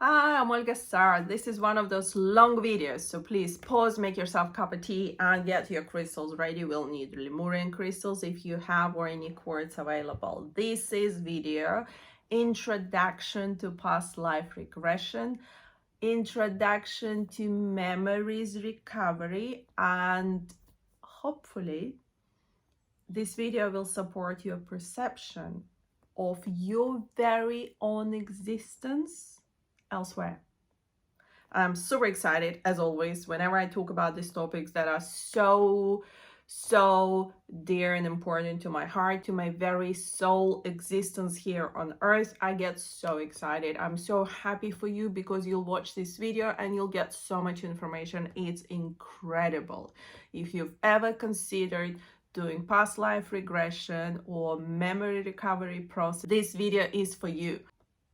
Hi, I'm Olga Star. This is one of those long videos, so please pause, make yourself a cup of tea, and get your crystals ready. We'll need Lemurian crystals if you have, or any quartz available. This is video introduction to past life regression, introduction to memories recovery, and hopefully this video will support your perception of your very own existence elsewhere. I'm super excited, as always, whenever I talk about these topics that are so dear and important to my heart, to my very soul existence here on earth. I get so excited. I'm so happy for you because you'll watch this video and you'll get so much information. It's incredible. If you've ever considered doing past life regression or memory recovery process, this video is for you.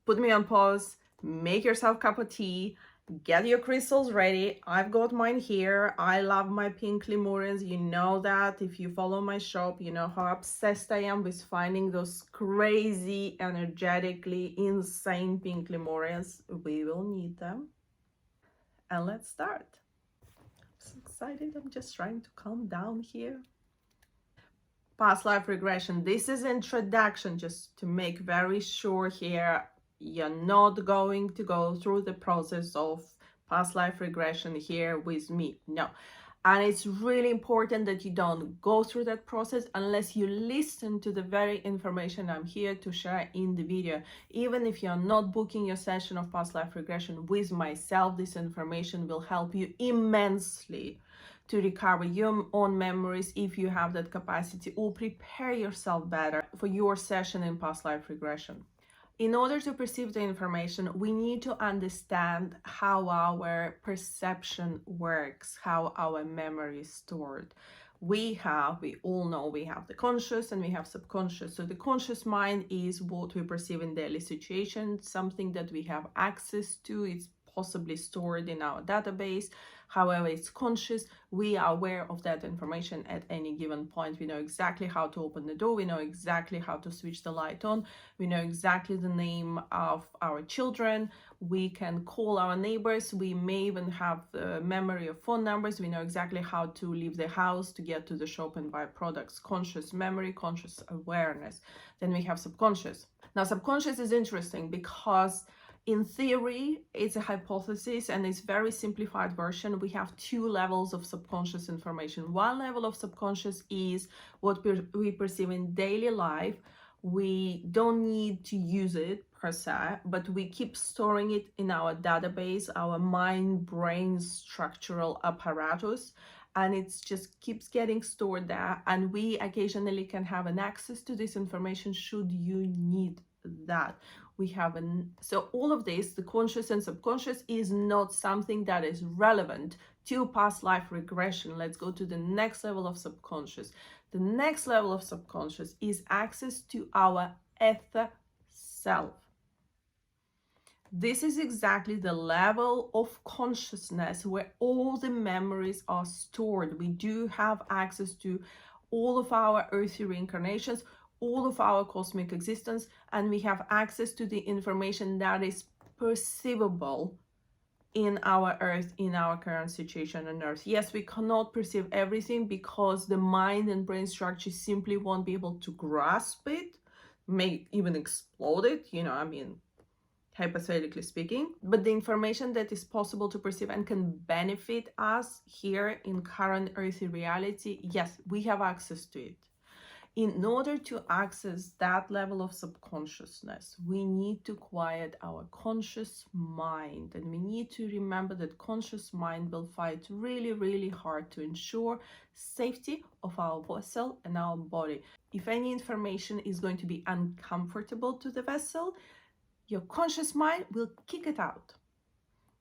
Put me on pause, make yourself a cup of tea, get your crystals ready. I've got mine here. I love my pink Lemurians. You know that. If you follow my shop, you know how obsessed I am with finding those crazy, energetically insane pink Lemurians. We will need them. And let's start. I'm so excited. I'm just trying to calm down here. Past life regression. This is introduction, just to make very sure here you're not going to go through the process of past life regression here with me. No. And it's really important that you don't go through that process unless you listen to the very information I'm here to share in the video. Even if you're not booking your session of past life regression with myself, this information will help you immensely to recover your own memories if you have that capacity, or prepare yourself better for your session in past life regression. In order to perceive the information, we need to understand how our perception works, how our memory is stored. We all know we have the conscious and we have subconscious. So the conscious mind is what we perceive in daily situations, something that we have access to. It's possibly stored in our database. However, it's conscious. We are aware of that information at any given point. We know exactly how to open the door. We know exactly how to switch the light on. We know exactly the name of our children. We can call our neighbors. We may even have the memory of phone numbers. We know exactly how to leave the house to get to the shop and buy products. Conscious memory, conscious awareness. Then we have subconscious. Now, subconscious is interesting because in theory, it's a hypothesis and it's very simplified version. We have two levels of subconscious information. One level of subconscious is what we perceive in daily life. We don't need to use it per se, but we keep storing it in our database, our mind-brain structural apparatus, and it just keeps getting stored there. And we occasionally can have an access to this information should you need that. We have so all of this, the conscious and subconscious, is not something that is relevant to past life regression. Let's go to the next level of subconscious. The next level of subconscious is access to our ether self. This is exactly the level of consciousness where all the memories are stored. We do have access to all of our earthly reincarnations, all of our cosmic existence, and we have access to the information that is perceivable in our earth, in our current situation on earth. Yes, we cannot perceive everything because the mind and brain structure simply won't be able to grasp it, may even explode it, hypothetically speaking. But the information that is possible to perceive and can benefit us here in current earthly reality, yes, we have access to it. In order to access that level of subconsciousness, we need to quiet our conscious mind. And we need to remember that conscious mind will fight really, really hard to ensure safety of our vessel and our body. If any information is going to be uncomfortable to the vessel, your conscious mind will kick it out.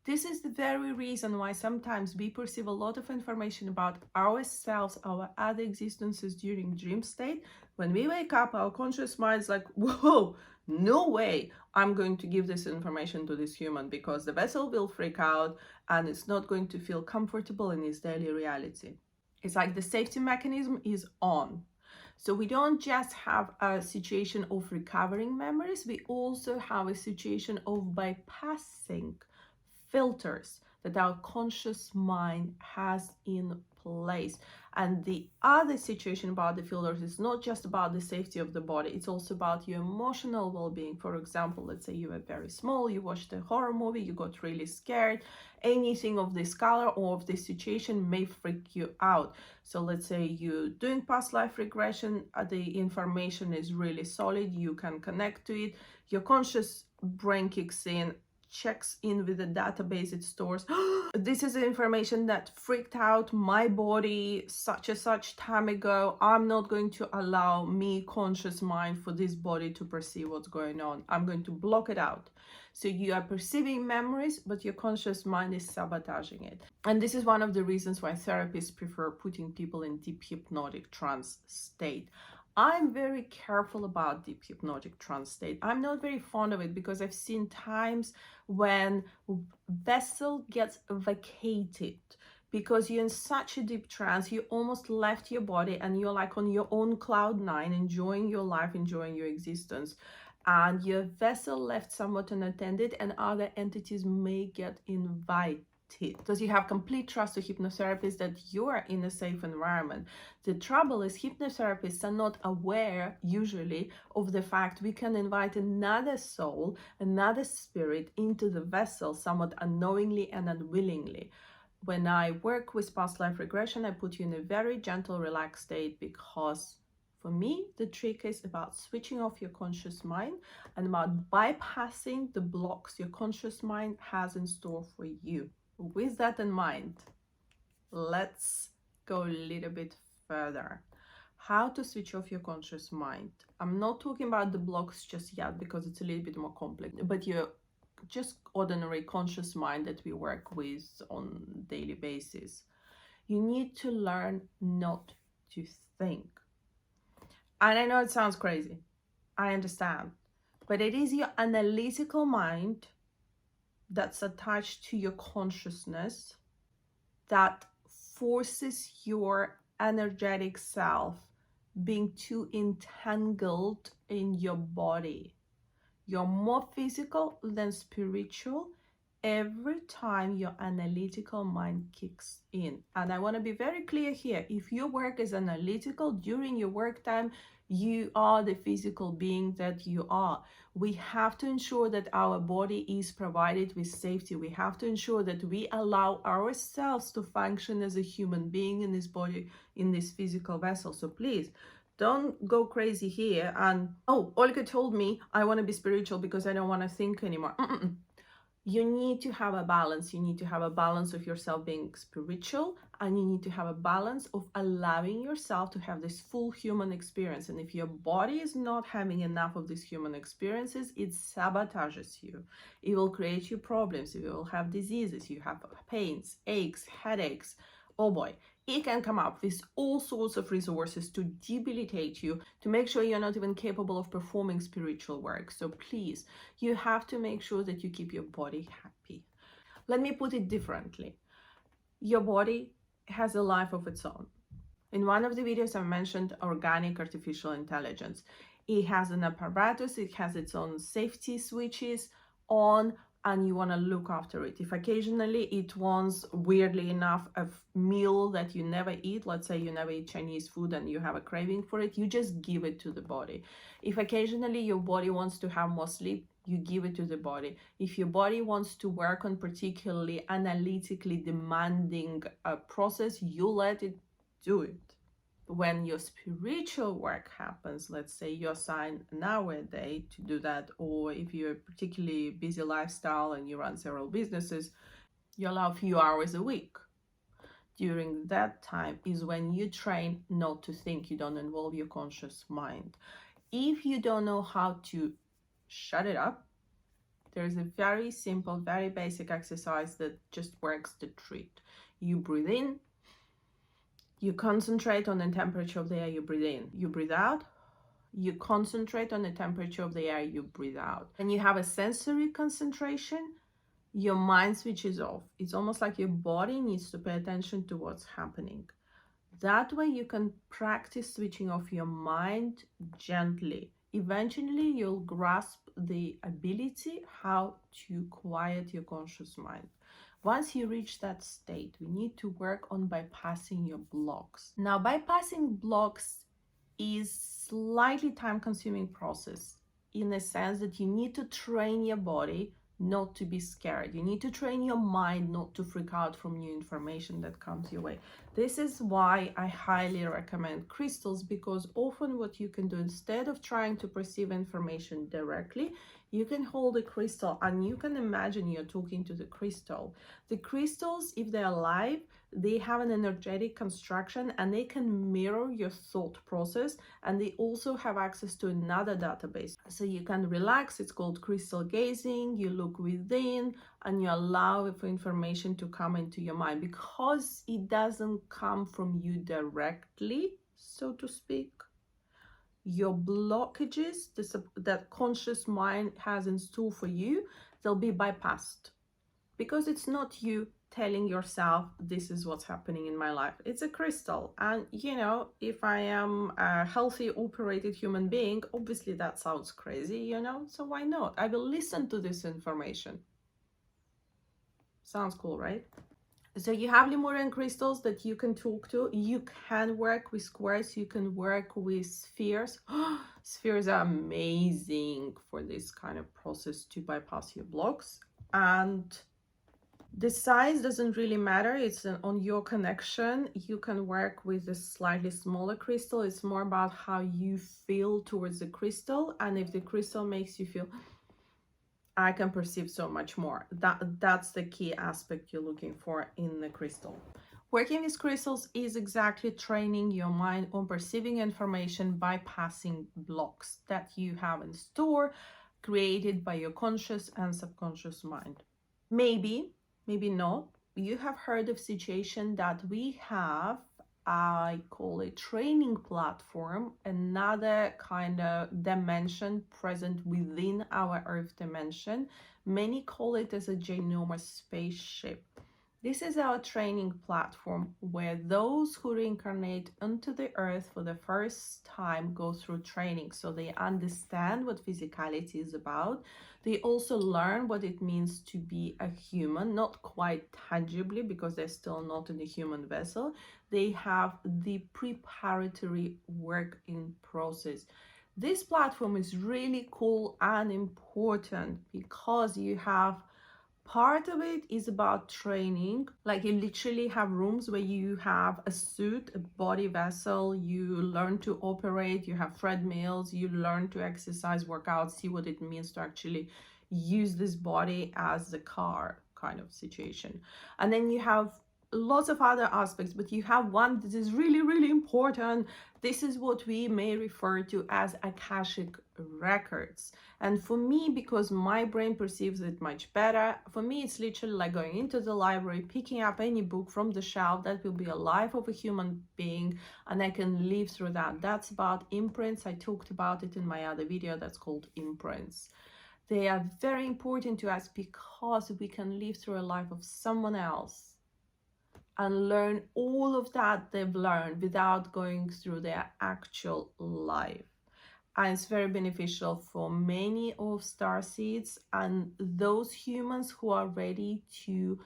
This is the very reason why sometimes we perceive a lot of information about ourselves, our other existences during dream state. When we wake up, our conscious mind is like, whoa, no way I'm going to give this information to this human, because the vessel will freak out and it's not going to feel comfortable in its daily reality. It's like the safety mechanism is on. So we don't just have a situation of recovering memories, we also have a situation of bypassing filters that our conscious mind has in place. And the other situation about the filters is not just about the safety of the body, it's also about your emotional well-being. For example, let's say you were very small, you watched a horror movie, you got really scared, anything of this color or of this situation may freak you out. So let's say you're doing past life regression, the information is really solid, you can connect to it, your conscious brain kicks in, checks in with the database it stores. This is the information that freaked out my body such and such time ago. I'm not going to allow me, conscious mind, for this body to perceive what's going on. I'm going to block it out. So you are perceiving memories, but your conscious mind is sabotaging it. And this is one of the reasons why therapists prefer putting people in deep hypnotic trance state. I'm very careful about deep hypnotic trance state. I'm not very fond of it because I've seen times when vessel gets vacated because you're in such a deep trance, you almost left your body and you're like on your own cloud nine, enjoying your life, enjoying your existence. And your vessel left somewhat unattended and other entities may get invited. Because you have complete trust to hypnotherapists that you are in a safe environment. The trouble is hypnotherapists are not aware usually of the fact we can invite another soul, another spirit into the vessel somewhat unknowingly and unwillingly. When I work with past life regression, I put you in a very gentle, relaxed state because for me, the trick is about switching off your conscious mind and about bypassing the blocks your conscious mind has in store for you. With that in mind, let's go a little bit further. How to switch off your conscious mind. I'm not talking about the blocks just yet because it's a little bit more complex, but your just ordinary conscious mind that we work with on a daily basis. You need to learn not to think. And I know it sounds crazy. I understand. But it is your analytical mind that's attached to your consciousness that forces your energetic self being too entangled in your body. You're more physical than spiritual every time your analytical mind kicks in. And I want to be very clear here. If your work is analytical during your work time, you are the physical being that you are. We have to ensure that our body is provided with safety. We have to ensure that we allow ourselves to function as a human being in this body, in this physical vessel. So please, don't go crazy here and, oh, Olga told me I want to be spiritual because I don't want to think anymore. You need to have a balance. You need to have a balance of yourself being spiritual, and you need to have a balance of allowing yourself to have this full human experience. And if your body is not having enough of these human experiences, it sabotages you. It will create you problems. You will have diseases. You have pains, aches, headaches. Oh boy, it can come up with all sorts of resources to debilitate you, to make sure you're not even capable of performing spiritual work. So please, you have to make sure that you keep your body happy. Let me put it differently. Your body has a life of its own. In one of the videos, I mentioned organic artificial intelligence. It has an apparatus, it has its own safety switches on, and you want to look after it. If occasionally it wants, weirdly enough, a meal that you never eat, let's say you never eat Chinese food and you have a craving for it, you just give it to the body. If occasionally your body wants to have more sleep, you give it to the body. If your body wants to work on particularly analytically demanding a process, you let it do it. When your spiritual work happens, let's say you assign an hour a day to do that, or if you're a particularly busy lifestyle and you run several businesses, you allow a few hours a week. During that time is when you train not to think. You don't involve your conscious mind. If you don't know how to shut it up, there's a very simple, very basic exercise that just works the treat. You breathe in, you concentrate on the temperature of the air, you breathe in. You breathe out, you concentrate on the temperature of the air, you breathe out. And you have a sensory concentration, your mind switches off. It's almost like your body needs to pay attention to what's happening. That way you can practice switching off your mind gently. Eventually you'll grasp the ability how to quiet your conscious mind. Once you reach that state, we need to work on bypassing your blocks. Now, bypassing blocks is slightly time-consuming process in the sense that you need to train your body not to be scared. You need to train your mind not to freak out from new information that comes your way. This is why I highly recommend crystals, because often what you can do, instead of trying to perceive information directly, you can hold a crystal and you can imagine you're talking to the crystal. The crystals, if they're alive, they have an energetic construction and they can mirror your thought process, and they also have access to another database. So you can relax, it's called crystal gazing. You look within and you allow for information to come into your mind, because it doesn't come from you directly, so to speak. Your blockages that conscious mind has in store for you, they'll be bypassed, because it's not you telling yourself this is what's happening in my life. It's a crystal, and you know, if I am a healthy operated human being, obviously that sounds crazy, you know, so why not? I will listen to this information. Sounds cool, right? So you have Lemurian crystals that you can talk to. You can work with squares, you can work with spheres. Spheres are amazing for this kind of process to bypass your blocks. And the size doesn't really matter, it's on your connection. You can work with a slightly smaller crystal. It's more about how you feel towards the crystal, and if the crystal makes you feel, I can perceive so much more. That's the key aspect you're looking for in the crystal. Working with crystals is exactly training your mind on perceiving information, bypassing blocks that you have in store, created by your conscious and subconscious mind. Maybe not, you have heard of situation that we have, I call it training platform, another kind of dimension present within our Earth dimension. Many call it as a ginormous spaceship. This is our training platform where those who reincarnate onto the earth for the first time go through training, so they understand what physicality is about. They also learn what it means to be a human, not quite tangibly because they're still not in a human vessel. They have the preparatory work in process. This platform is really cool and important because you have part of it is about training. Like you literally have rooms where you have a suit, a body vessel, you learn to operate, you have treadmills, you learn to exercise, work out, see what it means to actually use this body as a car kind of situation. And then you have lots of other aspects, but you have one that is really, really important. This is what we may refer to as Akashic records. And for me, because my brain perceives it much better, for me it's literally like going into the library, picking up any book from the shelf that will be a life of a human being, and I can live through that. That's about imprints. I talked about it in my other video that's called imprints. They are very important to us because we can live through a life of someone else and learn all of that they've learned without going through their actual life. And it's very beneficial for many of Starseeds and those humans who are ready to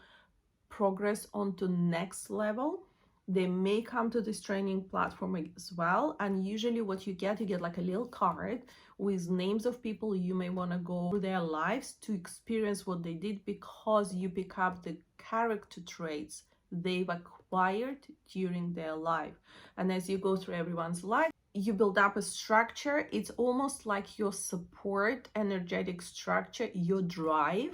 progress on to next level. They may come to this training platform as well, and usually what you get like a little card with names of people you may want to go through their lives to experience what they did, because you pick up the character traits they've acquired during their life. And as you go through everyone's life, you build up a structure. It's almost like your support energetic structure, your drive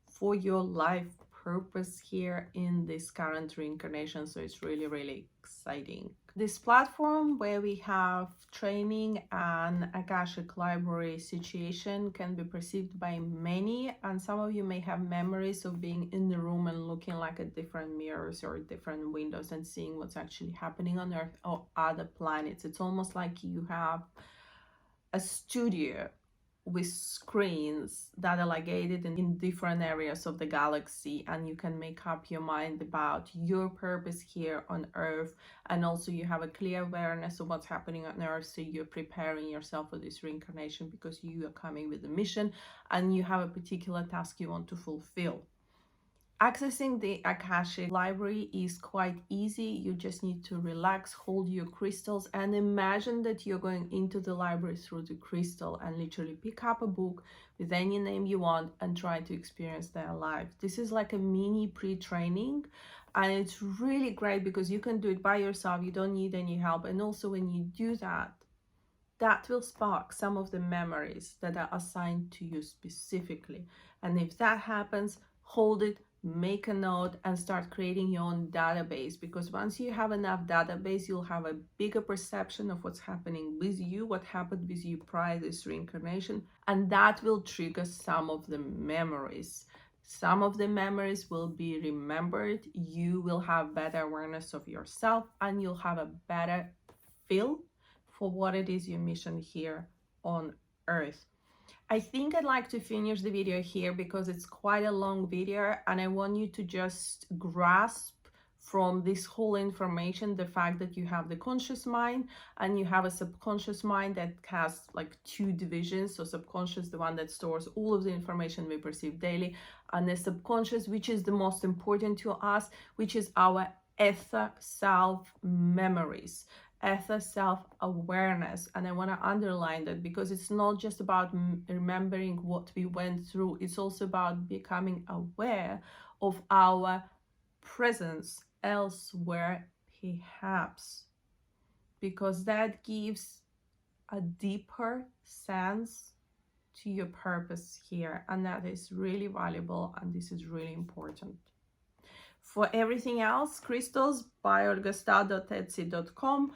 for your life purpose here in this current reincarnation. So it's really, really exciting. This platform where we have training and Akashic library situation can be perceived by many, and some of you may have memories of being in the room and looking like at different mirrors or different windows and seeing what's actually happening on Earth or other planets. It's almost like you have a studio with screens that are located in different areas of the galaxy, and you can make up your mind about your purpose here on Earth, and also you have a clear awareness of what's happening on Earth, so you're preparing yourself for this reincarnation because you are coming with a mission and you have a particular task you want to fulfill. Accessing the Akashic library is quite easy. You just need to relax, hold your crystals, and imagine that you're going into the library through the crystal, and literally pick up a book with any name you want and try to experience their life. This is like a mini pre-training, and it's really great because you can do it by yourself. You don't need any help. And also when you do that, that will spark some of the memories that are assigned to you specifically. And if that happens, hold it, make a note, and start creating your own database, because once you have enough database, you'll have a bigger perception of what's happening with you, what happened with you prior to this reincarnation, and that will trigger some of the memories. Some of the memories will be remembered. You will have better awareness of yourself, and you'll have a better feel for what it is your mission here on Earth. I think I'd like to finish the video here because it's quite a long video, and I want you to just grasp from this whole information the fact that you have the conscious mind and you have a subconscious mind that has like two divisions. So subconscious, the one that stores all of the information we perceive daily, and the subconscious, which is the most important to us, which is our ether self memories, ether self-awareness. And I want to underline that because it's not just about remembering what we went through, it's also about becoming aware of our presence elsewhere, perhaps, because that gives a deeper sense to your purpose here, and that is really valuable, and this is really important. For everything else, crystals, byOlgaStar.etsy.com.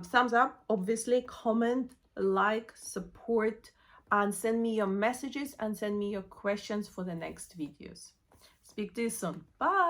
Thumbs up, obviously, comment, like, support, and send me your messages and send me your questions for the next videos. Speak to you soon. Bye.